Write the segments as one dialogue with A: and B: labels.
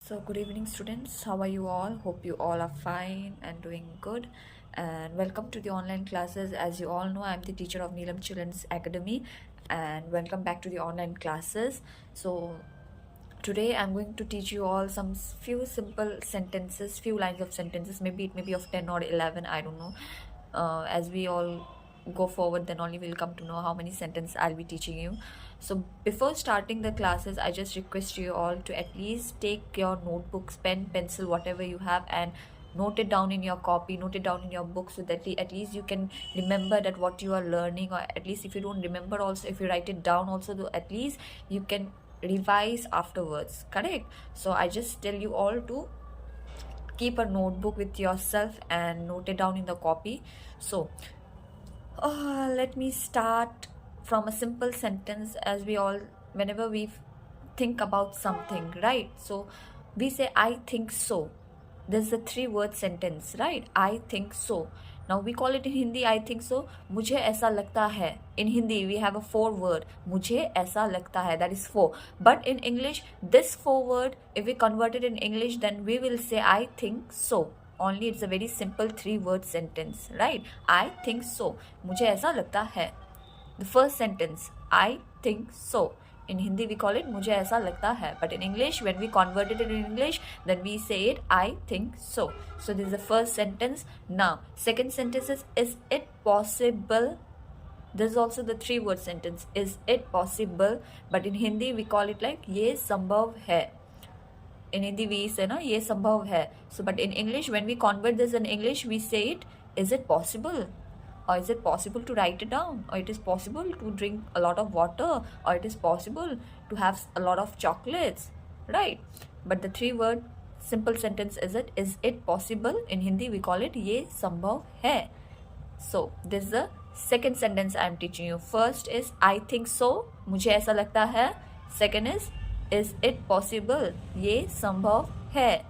A: So, good evening, students. How are you all? Hope you all are fine and doing good. And welcome to the online classes. As you all know, I'm the teacher of Neelam Children's Academy, and welcome back to the online classes. So, today I'm going to teach you all some few simple sentences, few lines of sentences. Maybe it may be of 10 or 11, I don't know. As we all go forward, then only we'll come to know how many sentences I'll be teaching you. So before starting the classes, I just request you all to at least take your notebooks, pen, pencil, whatever you have, and note it down in your copy, note it down in your book, so that at least you can remember that what you are learning, or at least if you don't remember also, if you write it down also, though, at least you can revise afterwards, correct? So I just tell you all to keep a notebook with yourself and note it down in the copy. So let me start from a simple sentence. As we all, whenever we think about something, right? So we say, I think so. This is a 3-word sentence, right? I think so. Now we call it in Hindi, I think so. मुझे ऐसा लगता है. In Hindi, we have a 4-word. मुझे ऐसा लगता है. That is 4. But in English, this 4-word, if we convert it in English, then we will say, I think so. Only it's a very simple 3-word sentence, right? I think so. मुझे ऐसा लगता है. The first sentence, I think so. In Hindi, we call it मुझे ऐसा लगता है. But in English, when we convert it in English, then we say it, I think so. So this is the first sentence. Now, second sentence is it possible? This is also the 3-word sentence. Is it possible? But in Hindi, we call it like ये संभव है. In Hindi, we say ना ये संभव है. So, but in English, when we convert this in English, we say it, is it possible? Or is it possible to write it down? Or it is possible to drink a lot of water? Or it is possible to have a lot of chocolates, right? But the 3-word simple sentence is it possible? In Hindi, we call it ये संभव है. So, this is the second sentence I am teaching you. First is I think so. मुझे ऐसा लगता है. Second is it possible? ये संभव है.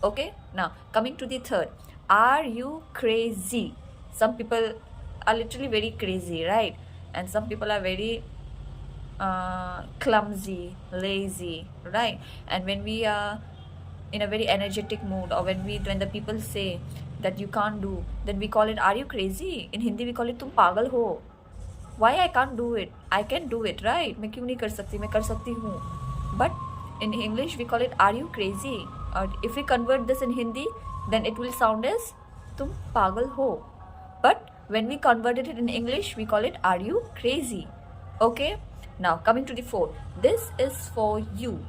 A: Okay. Now, coming to the third. Are you crazy? Some people are literally very crazy, right? And some people are very clumsy, lazy, right? And when we are in a very energetic mood, or when the people say that you can't do, then we call it, are you crazy? In Hindi, we call it, तुम पागल हो. Why I can't do it? I can do it, right? मैं क्यों नहीं कर सकती? मैं कर सकती हूँ. But in English, we call it, are you crazy? Or if we convert this in Hindi, then it will sound as, तुम पागल हो. But when we converted it in English, we call it, are you crazy? Okay. Now, coming to the fourth. This is for you.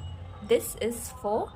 A: This is for